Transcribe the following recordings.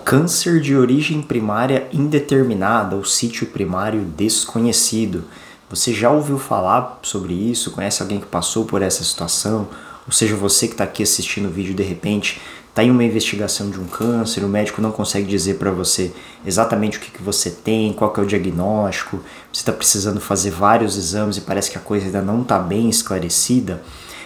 Câncer de origem primária indeterminada ou sítio primário desconhecido. Você já ouviu falar sobre isso? Conhece alguém que passou por essa situação? Ou seja, você que está aqui assistindo o vídeo de repente está em uma investigação de um câncer, o médico não consegue dizer para você exatamente o que você tem, qual que é o diagnóstico, você está precisando fazer vários exames e parece que a coisa ainda não está bem esclarecida.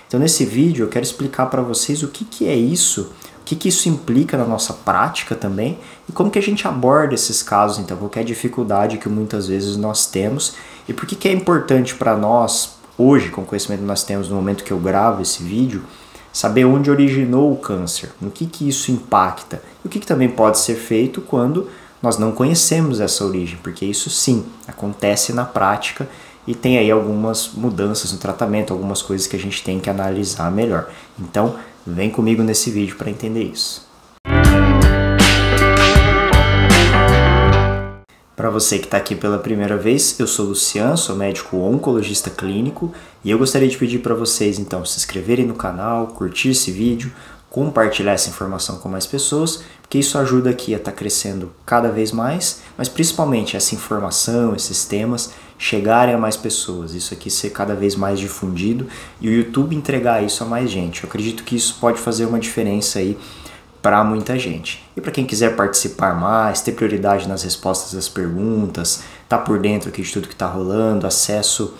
Então nesse vídeo eu quero explicar para vocês o que é isso, o que isso implica na nossa prática também e como que a gente aborda esses casos, então qualquer dificuldade que muitas vezes nós temos e por que é importante para nós, hoje com o conhecimento que nós temos no momento que eu gravo esse vídeo, saber onde originou o câncer, no que isso impacta e o que também pode ser feito quando nós não conhecemos essa origem, porque isso sim acontece na prática e tem aí algumas mudanças no tratamento, algumas coisas que a gente tem que analisar melhor. Então, vem comigo nesse vídeo para entender isso. Para você que está aqui pela primeira vez, eu sou o Luciano, sou médico oncologista clínico e eu gostaria de pedir para vocês então se inscreverem no canal, curtir esse vídeo, compartilhar essa informação com mais pessoas, porque isso ajuda aqui a estar crescendo cada vez mais, mas principalmente essa informação, esses temas chegarem a mais pessoas, isso aqui ser cada vez mais difundido e o YouTube entregar isso a mais gente. Eu acredito que isso pode fazer uma diferença aí para muita gente. E para quem quiser participar mais, ter prioridade nas respostas das perguntas, tá por dentro aqui de tudo que está rolando, acesso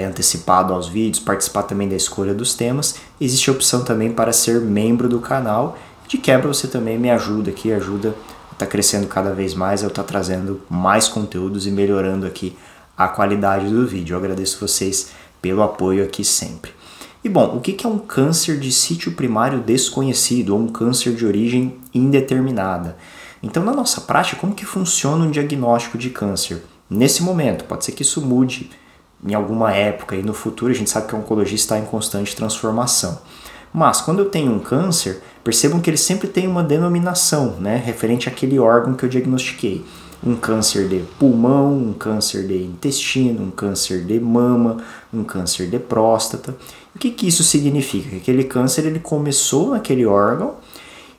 antecipado aos vídeos, participar também da escolha dos temas, existe a opção também para ser membro do canal. De quebra você também me ajuda aqui, ajuda a estar crescendo cada vez mais, eu estar trazendo mais conteúdos e melhorando aqui a qualidade do vídeo. Eu agradeço vocês pelo apoio aqui sempre. E bom, o que é um câncer de sítio primário desconhecido ou um câncer de origem indeterminada? Então, na nossa prática, como que funciona um diagnóstico de câncer? Nesse momento, pode ser que isso mude em alguma época e no futuro a gente sabe que o oncologista está em constante transformação. Mas quando eu tenho um câncer, percebam que ele sempre tem uma denominação, né, referente àquele órgão que eu diagnostiquei. Um câncer de pulmão, um câncer de intestino, um câncer de mama, um câncer de próstata. O que isso significa? Que aquele câncer ele começou naquele órgão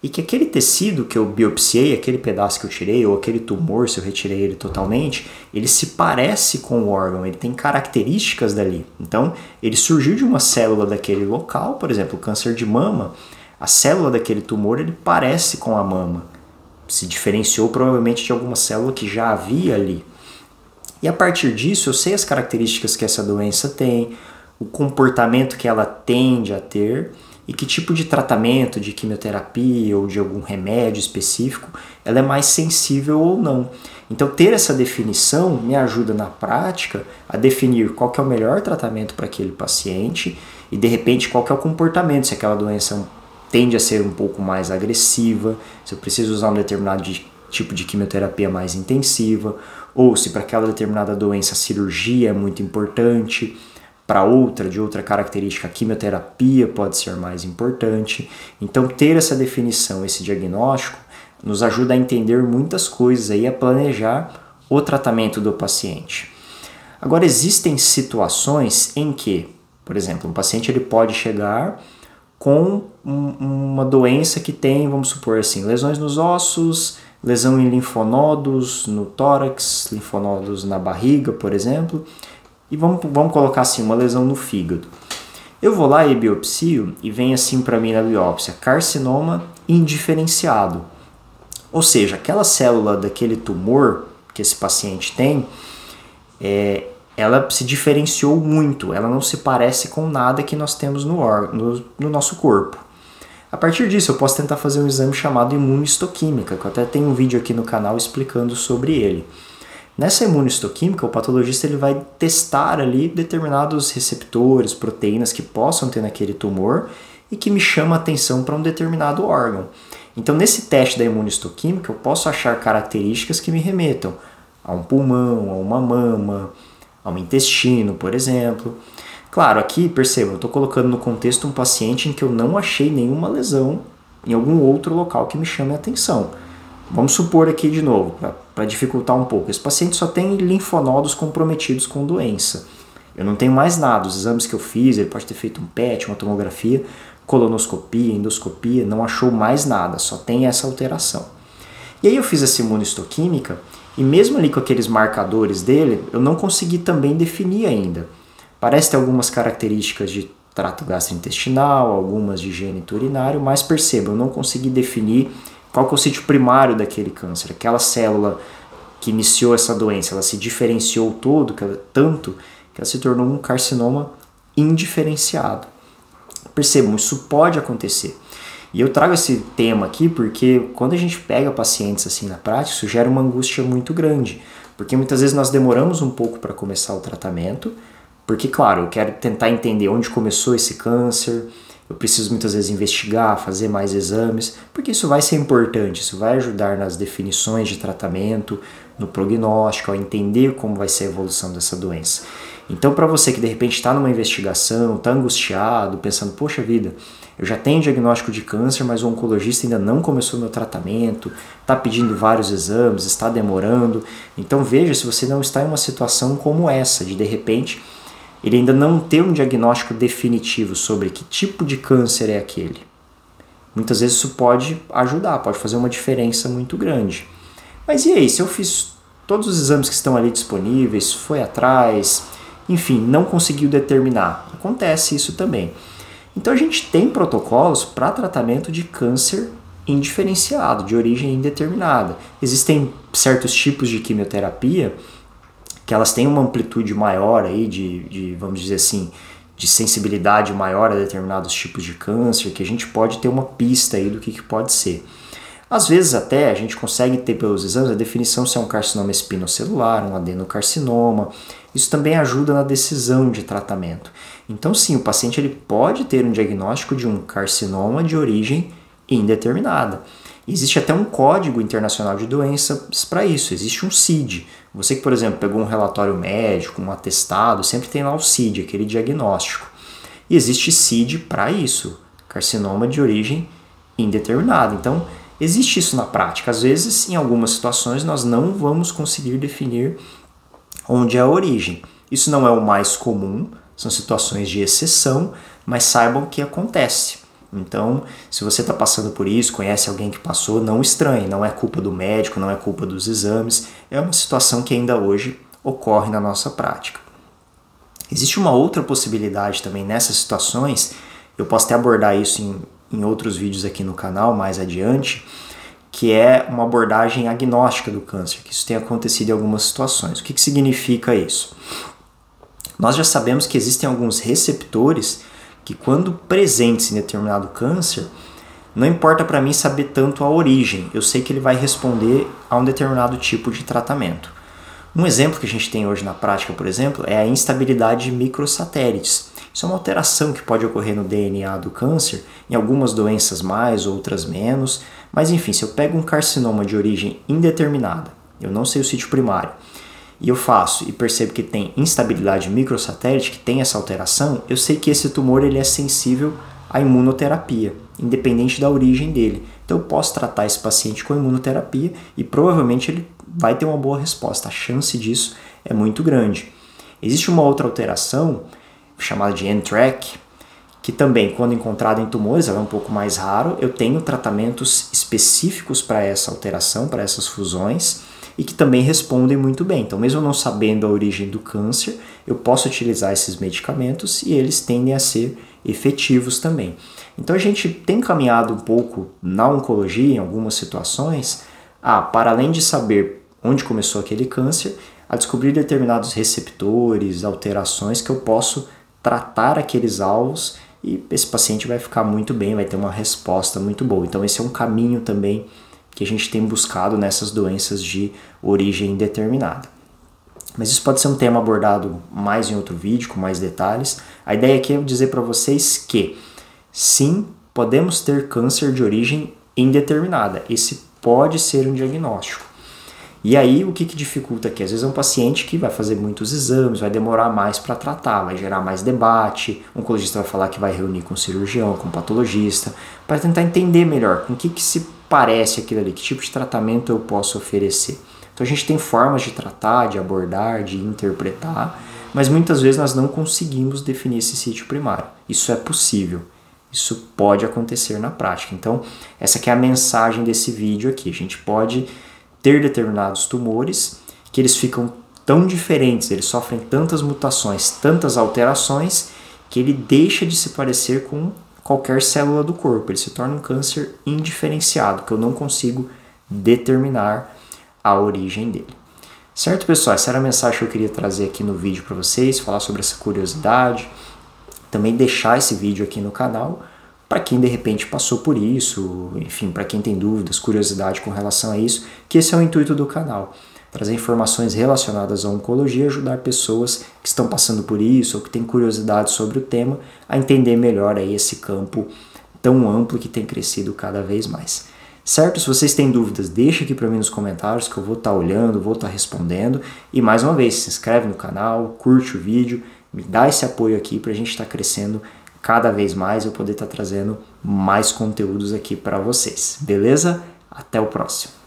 e que aquele tecido que eu biopsiei, aquele pedaço que eu tirei, ou aquele tumor, se eu retirei ele totalmente, ele se parece com o órgão, ele tem características dali. Então, ele surgiu de uma célula daquele local, por exemplo, o câncer de mama, a célula daquele tumor ele parece com a mama. Se diferenciou provavelmente de alguma célula que já havia ali. E a partir disso eu sei as características que essa doença tem, o comportamento que ela tende a ter e que tipo de tratamento, de quimioterapia ou de algum remédio específico, ela é mais sensível ou não. Então ter essa definição me ajuda na prática a definir qual que é o melhor tratamento para aquele paciente e de repente qual que é o comportamento, se aquela doença tende a ser um pouco mais agressiva, se eu preciso usar um determinado tipo de quimioterapia mais intensiva, ou se para aquela determinada doença a cirurgia é muito importante, para outra, de outra característica, a quimioterapia pode ser mais importante. Então ter essa definição, esse diagnóstico, nos ajuda a entender muitas coisas e a planejar o tratamento do paciente. Agora existem situações em que, por exemplo, um paciente ele pode chegar com uma doença que tem, vamos supor assim, lesões nos ossos, lesão em linfonodos no tórax, linfonodos na barriga, por exemplo, e vamos colocar assim, uma lesão no fígado. Eu vou lá e biopsio e vem assim para mim na biópsia, carcinoma indiferenciado. Ou seja, aquela célula daquele tumor que esse paciente tem, ela se diferenciou muito, ela não se parece com nada que nós temos no nosso corpo. A partir disso eu posso tentar fazer um exame chamado imunohistoquímica, que eu até tenho um vídeo aqui no canal explicando sobre ele. Nessa imunohistoquímica o patologista ele vai testar ali determinados receptores, proteínas que possam ter naquele tumor e que me chamam a atenção para um determinado órgão. Então nesse teste da imunohistoquímica eu posso achar características que me remetam a um pulmão, a uma mama, a um intestino, por exemplo. Claro, aqui, percebam, eu estou colocando no contexto um paciente em que eu não achei nenhuma lesão em algum outro local que me chame a atenção. Vamos supor aqui de novo, para dificultar um pouco, esse paciente só tem linfonodos comprometidos com doença. Eu não tenho mais nada, os exames que eu fiz, ele pode ter feito um PET, uma tomografia, colonoscopia, endoscopia, não achou mais nada, só tem essa alteração. E aí eu fiz essa imunohistoquímica e mesmo ali com aqueles marcadores dele, eu não consegui também definir ainda. Parece ter algumas características de trato gastrointestinal, algumas de gênito urinário, mas perceba, eu não consegui definir qual que é o sítio primário daquele câncer. Aquela célula que iniciou essa doença, ela se diferenciou tanto que ela se tornou um carcinoma indiferenciado. Percebam, isso pode acontecer. E eu trago esse tema aqui porque quando a gente pega pacientes assim na prática, isso gera uma angústia muito grande. Porque muitas vezes nós demoramos um pouco para começar o tratamento, porque, claro, eu quero tentar entender onde começou esse câncer, eu preciso muitas vezes investigar, fazer mais exames, porque isso vai ser importante, isso vai ajudar nas definições de tratamento, no prognóstico, a entender como vai ser a evolução dessa doença. Então, para você que de repente está numa investigação, está angustiado, pensando, poxa vida, eu já tenho diagnóstico de câncer, mas o oncologista ainda não começou meu tratamento, está pedindo vários exames, está demorando. Então veja se você não está em uma situação como essa, de repente ele ainda não ter um diagnóstico definitivo sobre que tipo de câncer é aquele. Muitas vezes isso pode ajudar, pode fazer uma diferença muito grande. Mas e aí, se eu fiz todos os exames que estão ali disponíveis, foi atrás, enfim, não conseguiu determinar? Acontece isso também. Então a gente tem protocolos para tratamento de câncer indiferenciado, de origem indeterminada. Existem certos tipos de quimioterapia que elas têm uma amplitude maior aí vamos dizer assim, de sensibilidade maior a determinados tipos de câncer, que a gente pode ter uma pista aí do que pode ser. Às vezes até a gente consegue ter pelos exames a definição se é um carcinoma espinocelular, um adenocarcinoma. Isso também ajuda na decisão de tratamento. Então sim, o paciente ele pode ter um diagnóstico de um carcinoma de origem indeterminada. Existe até um código internacional de doenças para isso, existe um CID. Você que, por exemplo, pegou um relatório médico, um atestado, sempre tem lá o CID, aquele diagnóstico. E existe CID para isso, carcinoma de origem indeterminada. Então, existe isso na prática. Às vezes, em algumas situações, nós não vamos conseguir definir onde é a origem. Isso não é o mais comum, são situações de exceção, mas saibam que acontece. Então, se você está passando por isso, conhece alguém que passou, não estranhe, não é culpa do médico, não é culpa dos exames, é uma situação que ainda hoje ocorre na nossa prática. Existe uma outra possibilidade também nessas situações, eu posso até abordar isso em outros vídeos aqui no canal mais adiante, que é uma abordagem agnóstica do câncer, que isso tem acontecido em algumas situações. O que significa isso? Nós já sabemos que existem alguns receptores que quando presentes em determinado câncer, não importa para mim saber tanto a origem, eu sei que ele vai responder a um determinado tipo de tratamento. Um exemplo que a gente tem hoje na prática, por exemplo, é a instabilidade de microsatélites. Isso é uma alteração que pode ocorrer no DNA do câncer, em algumas doenças mais, outras menos, mas enfim, se eu pego um carcinoma de origem indeterminada, eu não sei o sítio primário, e eu faço e percebo que tem instabilidade microsatélite, que tem essa alteração, eu sei que esse tumor ele é sensível à imunoterapia, independente da origem dele. Então eu posso tratar esse paciente com imunoterapia e provavelmente ele vai ter uma boa resposta. A chance disso é muito grande. Existe uma outra alteração, chamada de NTRK, que também, quando encontrada em tumores, ela é um pouco mais raro, eu tenho tratamentos específicos para essa alteração, para essas fusões, e que também respondem muito bem. Então, mesmo não sabendo a origem do câncer, eu posso utilizar esses medicamentos e eles tendem a ser efetivos também. Então, a gente tem caminhado um pouco na oncologia, em algumas situações, para além de saber onde começou aquele câncer, a descobrir determinados receptores, alterações que eu posso tratar aqueles alvos e esse paciente vai ficar muito bem, vai ter uma resposta muito boa. Então, esse é um caminho também que a gente tem buscado nessas doenças de origem indeterminada. Mas isso pode ser um tema abordado mais em outro vídeo, com mais detalhes. A ideia aqui é dizer para vocês que, sim, podemos ter câncer de origem indeterminada. Esse pode ser um diagnóstico. E aí, o que dificulta aqui? Às vezes é um paciente que vai fazer muitos exames, vai demorar mais para tratar, vai gerar mais debate, o oncologista vai falar que vai reunir com o cirurgião, com o patologista, para tentar entender melhor com o que se parece aquilo ali, que tipo de tratamento eu posso oferecer. Então a gente tem formas de tratar, de abordar, de interpretar, mas muitas vezes nós não conseguimos definir esse sítio primário. Isso é possível. isso pode acontecer na prática. Então, essa que é a mensagem desse vídeo aqui. A gente pode ter determinados tumores que eles ficam tão diferentes, eles sofrem tantas mutações, tantas alterações, que ele deixa de se parecer com qualquer célula do corpo. Ele se torna um câncer indiferenciado, que eu não consigo determinar a origem dele. Certo, pessoal? Essa era a mensagem que eu queria trazer aqui no vídeo para vocês, falar sobre essa curiosidade, também deixar esse vídeo aqui no canal para quem de repente passou por isso, enfim, para quem tem dúvidas, curiosidade com relação a isso, que esse é o intuito do canal. Trazer informações relacionadas à oncologia, ajudar pessoas que estão passando por isso ou que têm curiosidade sobre o tema a entender melhor aí esse campo tão amplo que tem crescido cada vez mais. Certo? Se vocês têm dúvidas, deixa aqui para mim nos comentários que eu vou estar olhando, vou estar respondendo. E mais uma vez, se inscreve no canal, curte o vídeo, me dá esse apoio aqui para a gente estar crescendo cada vez mais e eu poder estar trazendo mais conteúdos aqui para vocês. Beleza? Até o próximo.